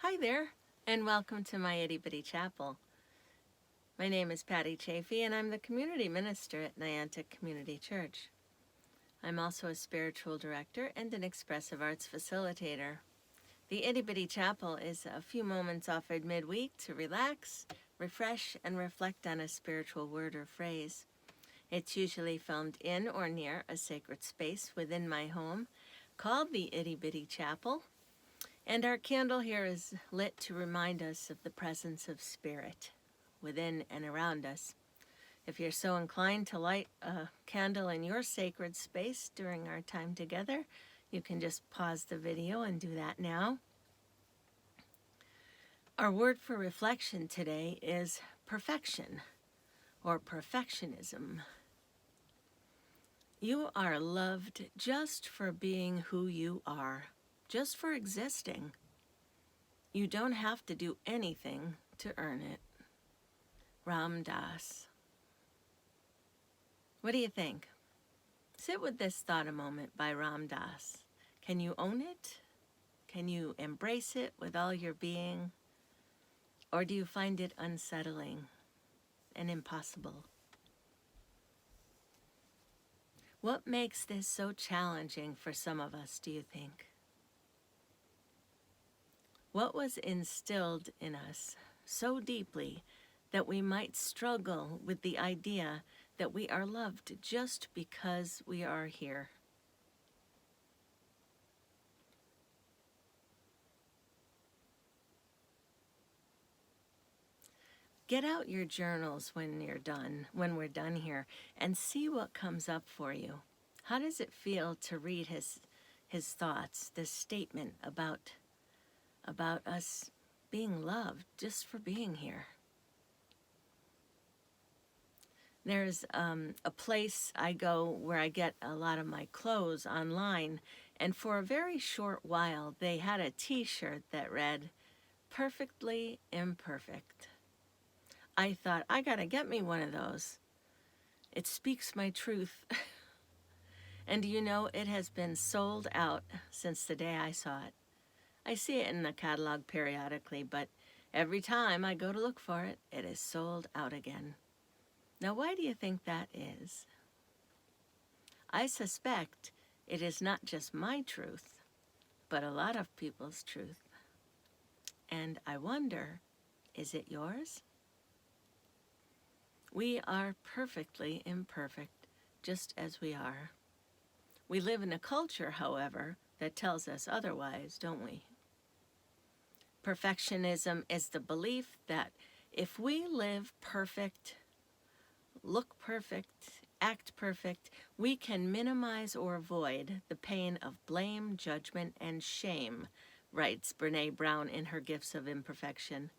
Hi there, and welcome to my Itty Bitty Chapel. My name is Patty Chaffee, and I'm the community minister at Niantic Community Church. I'm also a spiritual director and an expressive arts facilitator. The Itty Bitty Chapel is a few moments offered midweek to relax, refresh, and reflect on a spiritual word or phrase. It's usually found in or near a sacred space within my home called the Itty Bitty Chapel. And our candle here is lit to remind us of the presence of spirit within and around us. If you're so inclined to light a candle in your sacred space during our time together, you can just pause the video and do that now. Our word for reflection today is perfection or perfectionism. You are loved just for being who you are, just for existing. You don't have to do anything to earn it. Ram Dass. What do you think? Sit with this thought a moment by Ram Dass. Can you own it? Can you embrace it with all your being? Or do you find it unsettling and impossible? What makes this so challenging for some of us, do you think? What was instilled in us so deeply that we might struggle with the idea that we are loved just because we are here? Get out your journals when we're done here, and see what comes up for you. How does it feel to read his thoughts, this statement about us being loved just for being here? There's a place I go where I get a lot of my clothes online, and for a very short while they had a t-shirt that read, "Perfectly Imperfect." I thought, I gotta get me one of those. It speaks my truth. And do you know, it has been sold out since the day I saw it. I see it in the catalog periodically, but every time I go to look for it, it is sold out again. Now, why do you think that is? I suspect it is not just my truth, but a lot of people's truth. And I wonder, is it yours? We are perfectly imperfect, just as we are. We live in a culture, however, that tells us otherwise, don't we? Perfectionism is the belief that if we live perfect, look perfect, act perfect, we can minimize or avoid the pain of blame, judgment, and shame, writes Brene Brown in her Gifts of Imperfection.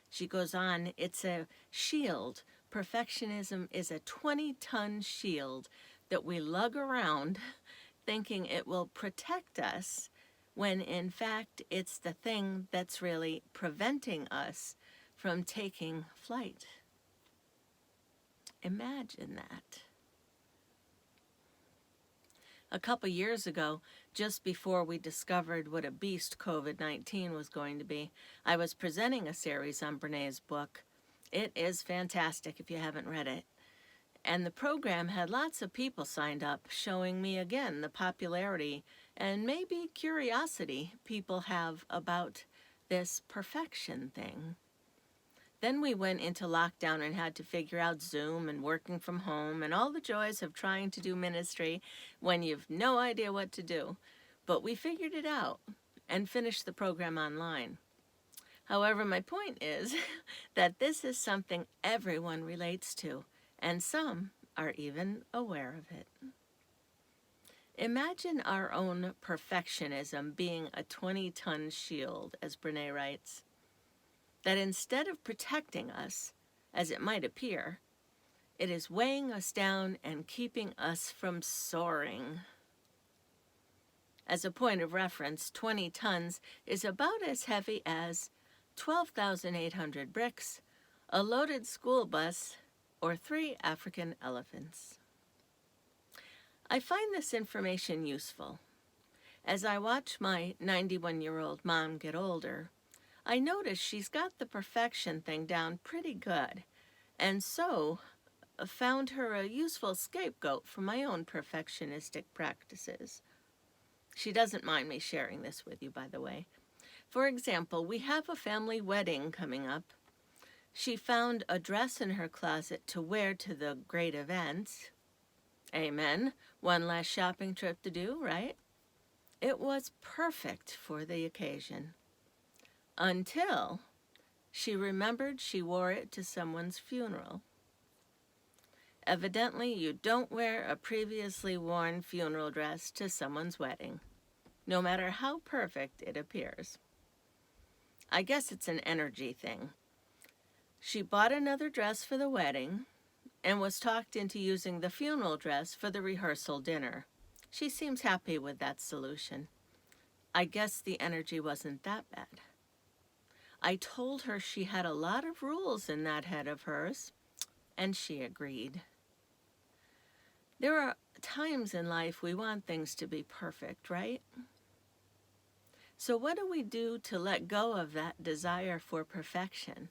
She goes on, it's a shield. Perfectionism is a 20-ton shield that we lug around thinking it will protect us, when in fact it's the thing that's really preventing us from taking flight. Imagine that. A couple years ago, just before we discovered what a beast COVID-19 was going to be, I was presenting a series on Brene's book. It is fantastic if you haven't read it. And the program had lots of people signed up, showing me again the popularity and maybe curiosity people have about this perfection thing. Then we went into lockdown and had to figure out Zoom and working from home and all the joys of trying to do ministry when you've no idea what to do. But we figured it out and finished the program online. However, my point is that this is something everyone relates to, and some are even aware of it. Imagine our own perfectionism being a 20-ton shield, as Brene writes, that instead of protecting us, as it might appear, it is weighing us down and keeping us from soaring. As a point of reference, 20 tons is about as heavy as 12,800 bricks, a loaded school bus, or 3 African elephants. I find this information useful. As I watch my 91-year-old mom get older, I noticed she's got the perfection thing down pretty good, and so found her a useful scapegoat for my own perfectionistic practices. She doesn't mind me sharing this with you, by the way. For example, we have a family wedding coming up. She found a dress in her closet to wear to the great event. Amen. One last shopping trip to do, right? It was perfect for the occasion. Until she remembered she wore it to someone's funeral. Evidently, you don't wear a previously worn funeral dress to someone's wedding, no matter how perfect it appears. I guess it's an energy thing. She bought another dress for the wedding and was talked into using the funeral dress for the rehearsal dinner. She seems happy with that solution. I guess the energy wasn't that bad. I told her she had a lot of rules in that head of hers, and she agreed. There are times in life we want things to be perfect, right? So what do we do to let go of that desire for perfection?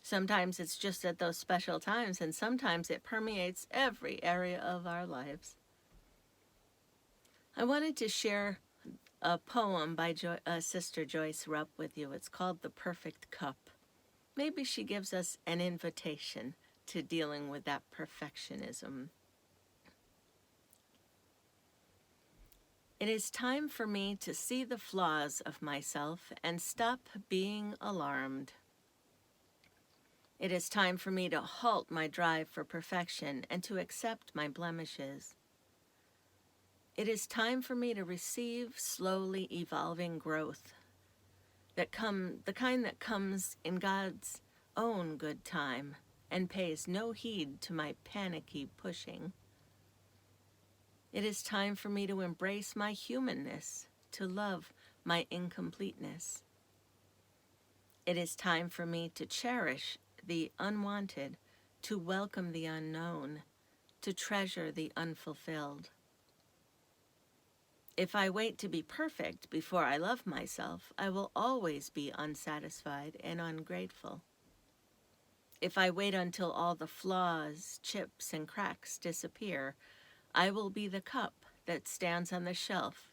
Sometimes it's just at those special times, and sometimes it permeates every area of our lives. I wanted to share a poem by Sister Joyce Rupp with you. It's called The Perfect Cup. Maybe she gives us an invitation to dealing with that perfectionism. It is time for me to see the flaws of myself and stop being alarmed. It is time for me to halt my drive for perfection and to accept my blemishes. It is time for me to receive slowly evolving growth, the kind that comes in God's own good time and pays no heed to my panicky pushing. It is time for me to embrace my humanness, to love my incompleteness. It is time for me to cherish the unwanted, to welcome the unknown, to treasure the unfulfilled. If I wait to be perfect before I love myself, I will always be unsatisfied and ungrateful. If I wait until all the flaws, chips, and cracks disappear, I will be the cup that stands on the shelf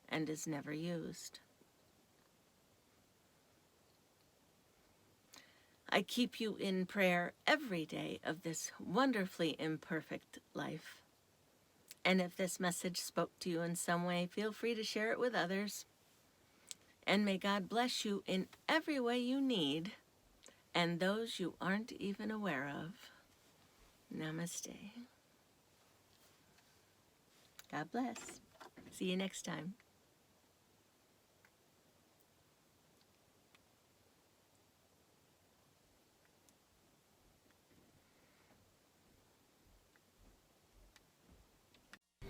and is never used. I keep you in prayer every day of this wonderfully imperfect life. And if this message spoke to you in some way, feel free to share it with others. And may God bless you in every way you need and those you aren't even aware of. Namaste. God bless. See you next time.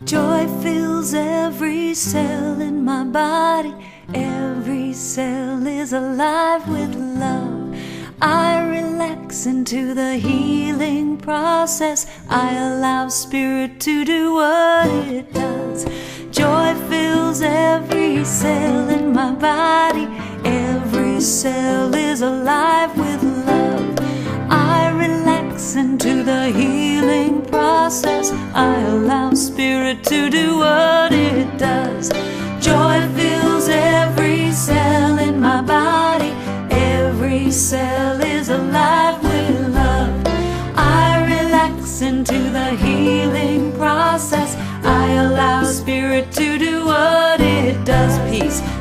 Joy fills every cell in my body. Every cell is alive with love. I relax into the healing process. I allow Spirit to do what it does. Joy fills every cell in my body. Every cell is alive with love. I relax into the healing process. I allow Spirit to do what it does. Joy fills every cell in my body. Every cell is alive with love. I relax into the healing process. I allow Spirit to do what it does.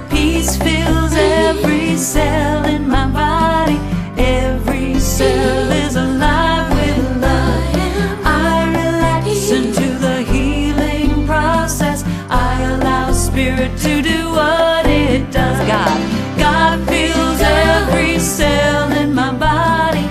Peace fills every cell in my body. Every cell is alive with love. I relax into the healing process. I allow Spirit to do what it does. God fills every cell in my body.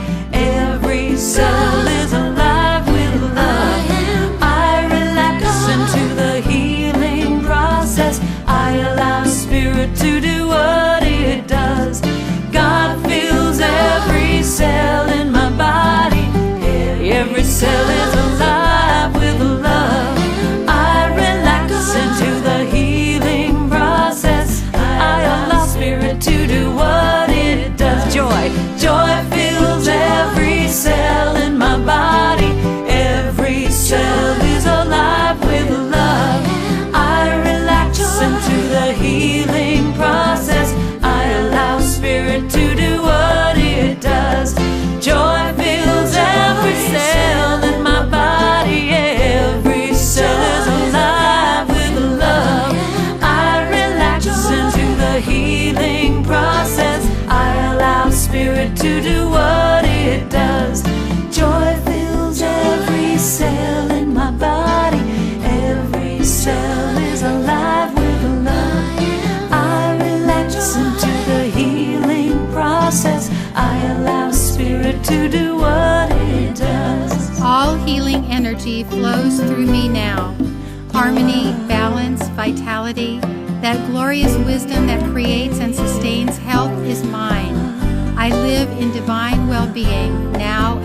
energy flows through me now. Harmony, balance, vitality, that glorious wisdom that creates and sustains health is mine. I live in divine well-being now